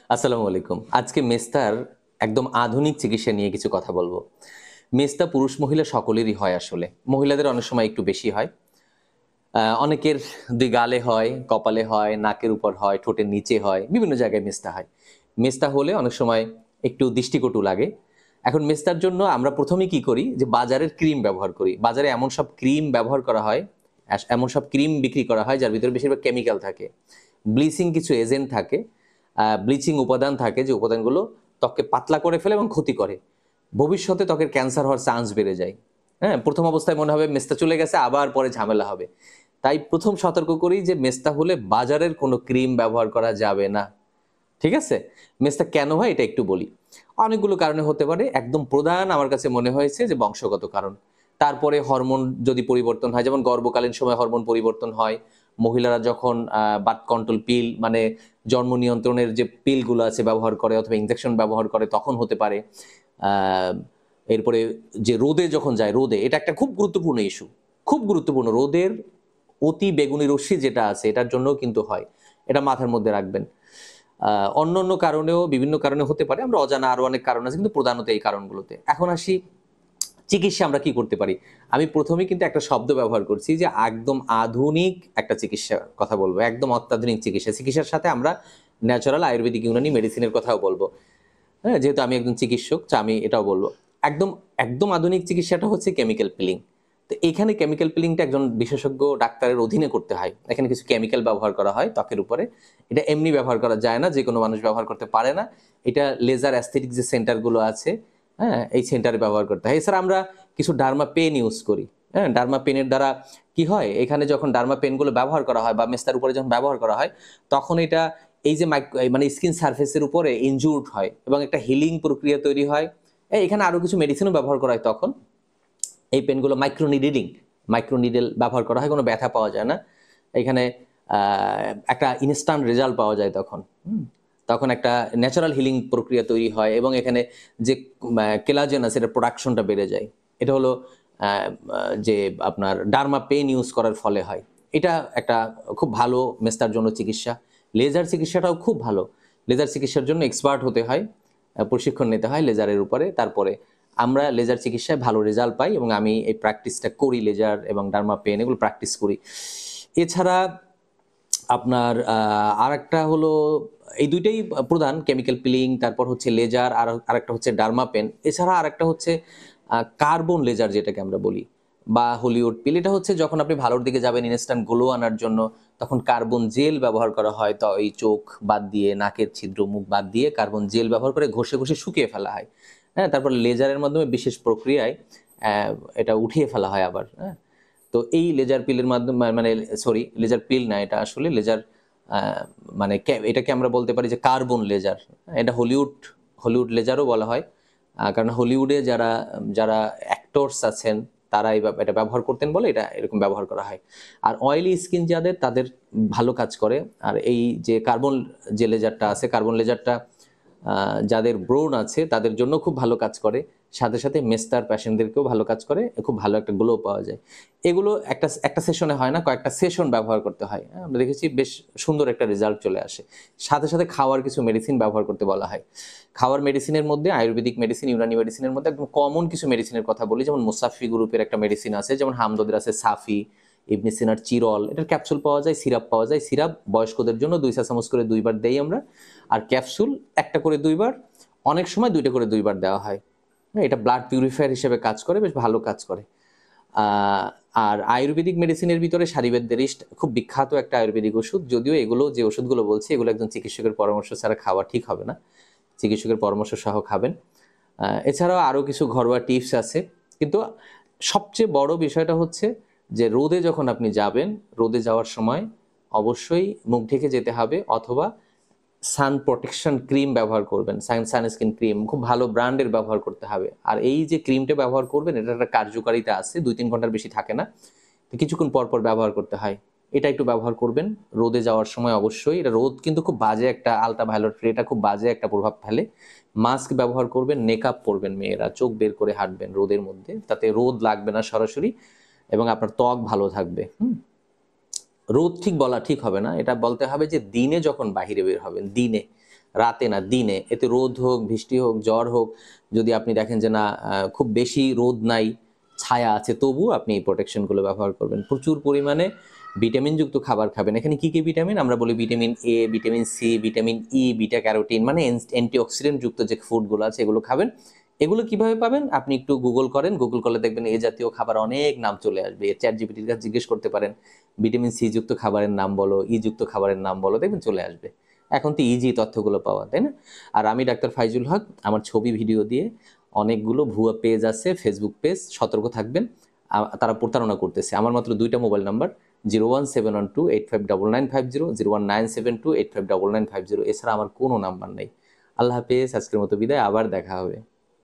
আসসালামু আলাইকুম। আজকে মেস্তার একদম আধুনিক চিকিৎসা নিয়ে কিছু কথা বলবো। মেস্তা পুরুষ মহিলা সকলেরই হয় আসলে। মহিলাদের অনেক সময় একটু বেশি হয়। অনেকের ২ গালে হয়, কপালে হয়, নাকের উপর হয়, ঠোঁটের নিচে হয়, বিভিন্ন জায়গায় মেস্তা হয়। মেস্তা হলে অনেক সময় একটু দৃষ্টিকটু লাগে। এখন মেস্তার জন্য আমরা ১ম এই কি করি যে বাজারের ক্রিম ব্যবহার করি। বাজারে এমন সব ক্রিম ব্যবহার করা হয়, এমন সব ক্রিম বিক্রি করা হয় যার ভিতরে বেশিরভাগ কেমিক্যাল থাকে। ব্লিচিং কিছু এজেন্ট থাকে, ব্লিচিং উপাদান থাকে যে উপাদানগুলো ত্বককে পাতলা করে ফেলে এবং ক্ষতি করে। ভবিষ্যতে ত্বকের ক্যান্সার হওয়ার চান্স বেড়ে যায়। হ্যাঁ? ১ম অবস্থায় মনে হবে মেস্তা চলে গেছে, আবার পরে ঝামেলা হবে। তাই ১ম সতর্ক করি যে মেস্তা হলে বাজারের কোনো ক্রিম ব্যবহার করা যাবে না। ঠিক আছে? মেস্তা কেন হয় এটা একটু বলি। অনেকগুলো কারণে হতে পারে। একদম প্রধান আমার কাছে মনে হয়েছে যে বংশগত কারণ। তারপরে হরমোন যদি পরিবর্তন হয়, যেমন গর্ভকালীন সময়ে হরমোন পরিবর্তন হয়। মহিলারা যখন বার্থ কন্ট্রোল পিল মানে জন্ম নিয়ন্ত্রণের যে পিলগুলো আছে ব্যবহার করে অথবা ইনজেকশন ব্যবহার করে তখন হতে পারে। আ এরপরে যে রোদে যখন যায়, রোদে এটা একটা খুব গুরুত্বপূর্ণ ইস্যু। খুব গুরুত্বপূর্ণ। রোদের অতি বেগুনি রশ্মি যেটা আছে এটার জন্যও কিন্তু হয়। এটা মাথার মধ্যে রাখবেন। আ অন্যান্য কারণেও বিভিন্ন কারণে হতে পারে। আমরা অজানা আরো অনেক কারণ আছে কিন্তু প্রধানত এই কারণগুলোতে। এখন আসি চিকিৎসা আমরা কি করতে পারি? আমি ১ম এই কিন্তু একটা শব্দ ব্যবহার করছি যে একদম আধুনিক একটা চিকিৎসার কথা বলব। একদম অত্যাধুনিক চিকিৎসা। চিকিৎসার সাথে আমরা ন্যাচারাল আয়ুর্বেদিক ইউনানি মেডিসিনের কথাও বলব। হ্যাঁ? যেহেতু আমি একজন চিকিৎসক আমি এটাও বলব। একদম, একদম আধুনিক চিকিৎসাটা হচ্ছে কেমিক্যাল পিলিং। তো এখানে কেমিক্যাল পিলিংটা একজন বিশেষজ্ঞ ডাক্তারের অধীনে করতে হয়। এখানে কিছু কেমিক্যাল ব্যবহার করা হয় ত্বকের উপরে। এটা এমনি ব্যবহার করা যায় না, যেকোনো মানুষ ব্যবহার করতে পারে না। এটা লেজার অ্যাস্থেটিক যে সেন্টারগুলো আছে, হ্যাঁ? এই সেন্টারে ব্যবহার করতে হয়। এছাড়া আমরা কিছু ডার্মা পেন ইউজ করি। হ্যাঁ? ডার্মা পেনের দ্বারা কি হয়? এখানে যখন ডার্মা পেনগুলো ব্যবহার করা হয় বা মেস্তার উপরে যখন ব্যবহার করা হয়, তখন এটা এই যে মানে স্কিন সারফেসের উপরে ইনজুরড হয় এবং একটা হিলিং প্রক্রিয়া তৈরি হয়। এখানে আরো কিছু মেডিসিনও ব্যবহার করা হয় তখন। এই পেনগুলো মাইক্রো নিডল ব্যবহার করা হয়, কোনো ব্যথা পাওয়া যায় না। এখানে আ একটা ইনস্ট্যান্ট রেজাল্ট পাওয়া যায় তখন। তখন একটা ন্যাচারাল হিলিং প্রক্রিয়া তৈরি হয় এবং এখানে যে কোলাজেন আছে এটার প্রোডাকশনটা বেড়ে যায়। এটা হলো আ আ যে আপনার ডার্মা পেন ইউজ করার ফলে হয়। এটা একটা খুব ভালো মেস্তার জন্য চিকিৎসা। লেজার চিকিৎসাটাও খুব ভালো। লেজার চিকিৎসার জন্য এক্সপার্ট হতে হয়, প্রশিক্ষণ নিতে হয় লেজারের উপরে। তারপরে আমরা লেজার চিকিৎসায় ভালো রেজাল্ট পাই এবং আমি এই প্র্যাকটিসটা করি, লেজার এবং ডার্মা পেন এগুলো প্র্যাকটিস করি। এছাড়া আপনার আরেকটা হলো এই ২ টাই প্রধান কেমিক্যাল পিলিং, তারপর হচ্ছে লেজার আর আরেকটা হচ্ছে ডার্মা পেন। এছাড়া আরেকটা হচ্ছে কার্বন লেজার যেটাকে আমরা বলি বা হলিউড পিল। এটা হচ্ছে যখন আপনি ভালোর দিকে যাবেন ইনস্ট্যান্ট গ্লো আনার জন্য তখন কার্বন জেল ব্যবহার করা হয়। তো এই চোখ বাদ দিয়ে, নাকের ছিদ্র, মুখ বাদ দিয়ে কার্বন জেল ব্যবহার করে ঘষে, ঘষে শুকিয়ে ফেলা হয়। হ্যাঁ? তারপর লেজারের মাধ্যমে বিশেষ প্রক্রিয়ায় অ্যা এটা উঠিয়ে ফেলা হয় আবার। হ্যাঁ? তো এই লেজার পিলের মাধ্যমে মানে সরি লেজার পিল না, এটা আসলে লেজার আ মানে এটাকে আমরা বলতে পারি যে কার্বন লেজার। এটা হলিউড লেজারও বলা হয়। কারণ হলিউডে যারা যারা অ্যাক্টরস আছেন তারা এটা ব্যবহার করতেন বলে এটা এরকম ব্যবহার করা হয়। আর অয়েলি স্কিন যাদের তাদের ভালো কাজ করে। আর এই যে কার্বন যে লেজারটা আছে, কার্বন লেজারটা যাদের ব্রণ আছে তাদের জন্য খুব ভালো কাজ করে। সাথে, সাথে মেস্তার পেশেন্টদেরকেও ভালো কাজ করে। খুব ভালো একটা গ্লো পাওয়া যায়। এগুলো একটা সেশনে হয় না, কয়েকটা সেশন ব্যবহার করতে হয়। হ্যাঁ? আমরা দেখেছি বেশ সুন্দর একটা রেজাল্ট চলে আসে। সাথে, সাথে খাওয়ার কিছু মেডিসিন ব্যবহার করতে বলা হয়। খাওয়ার মেডিসিনের মধ্যে আয়ুর্বেদিক মেডিসিন, ইউনানি মেডিসিনের মধ্যে একদম কমন কিছু মেডিসিনের কথা বলি। যেমন মোসাফি গ্রুপের একটা মেডিসিন আছে, যেমন হামদর্দের আছে সাফি, ইবনে সিনার চিরল। এটার ক্যাপসুল পাওয়া যায়, সিরাপ পাওয়া যায়। সিরাপ বয়স্কদের জন্য ২ চা চামচ করে ২ বার দেই আমরা। আর ক্যাপসুল ১ টা করে ২ বার, অনেক সময় ২ টা করে ২ বার দেওয়া হয়। এটা ব্লাড পিউরিফায়ার হিসেবে কাজ করে, বেশ ভালো কাজ করে। আ আর আয়ুর্বেদিক মেডিসিনের ভিতরে সারিবেদ্যারিস্ট খুব বিখ্যাত একটা আয়ুর্বেদিক ওষুধ। যদিও এগুলো যে ওষুধগুলো বলছি এগুলো একজন চিকিৎসকের পরামর্শ ছাড়া খাওয়া ঠিক হবে না। চিকিৎসকের পরামর্শ সহ খাবেন। এছাড়াও আরো কিছু ঘরোয়া টিপস আছে। কিন্তু সবচেয়ে বড় বিষয়টা হচ্ছে যে রোদে যখন আপনি যাবেন, রোদে যাওয়ার সময় অবশ্যই মুখ ঢেকে যেতে হবে অথবা সান প্রোটেকশন ক্রিম ব্যবহার করবেন। সানস্ক্রিন ক্রিম খুব ভালো ব্র্যান্ডের ব্যবহার করতে হবে। আর এই যে ক্রিমটা ব্যবহার করবেন এটার একটা কার্যকারিতা আছে। ২-৩ ঘন্টার বেশি থাকে না। তো কিছুক্ষণ পর, পর ব্যবহার করতে হয়। এটা একটু ব্যবহার করবেন রোদে যাওয়ার সময় অবশ্যই। এটা রোদ কিন্তু খুব বাজে একটা আল্ট্রাভায়োলেট রে, এটা খুব বাজে একটা প্রভাব ফেলে। মাস্ক ব্যবহার করবেন, নেকআপ পরবেন মেয়েরা। চোখ বের করে হাঁটবেন রোদের মধ্যে। তাতে রোদ লাগবে না সরাসরি এবং আপনার ত্বক ভালো থাকবে। রোদ ঠিক বলা ঠিক হবে না। এটা বলতে হবে যে দিনে যখন বাহিরে বের হবেন, দিনে। রাতে না দিনে, এতে রোদ হোক, বৃষ্টি হোক, জ্বর হোক, যদি আপনি দেখেন যে না খুব বেশি রোদ নাই, ছায়া আছে, তবু আপনি এই প্রোটেকশনগুলো ব্যবহার করবেন। প্রচুর পরিমাণে ভিটামিনযুক্ত খাবার খাবেন। এখানে কী কী ভিটামিন? আমরা বলি vitamin A, vitamin C, vitamin E, beta carotene, মানে অ্যান্টিঅক্সিডেন্ট যুক্ত যে ফুডগুলো আছে এগুলো খাবেন। এগুলো কিভাবে পাবেন? আপনি একটু গুগল করেন, গুগল করলে দেখবেন এ জাতীয় খাবার অনেক নাম চলে আসবে। চ্যাট জিপিটির কাছে জিজ্ঞেস করতে পারেন, ভিটামিন সি যুক্ত খাবারের নাম বলো, ই যুক্ত খাবারের নাম বলো, দেখবেন চলে আসবে। এখন তো ইজি তথ্যগুলো পাওয়া, তাই না? আর আমি ডাক্তার ফাইজুল হক, আমার ছবি ভিডিও দিয়ে অনেকগুলো ভুয়া পেজ আছে, ফেসবুক পেজ, সতর্ক থাকবেন, তারা প্রতারণা করতেছে। আমার মাত্র 2টা মোবাইল নাম্বার, 01712859950, 01972859950, এছাড়া আমার কোনো নাম্বার নেই। আল্লাহ হাফেজ, আজকের মতো বিদায়, আবার দেখা হবে।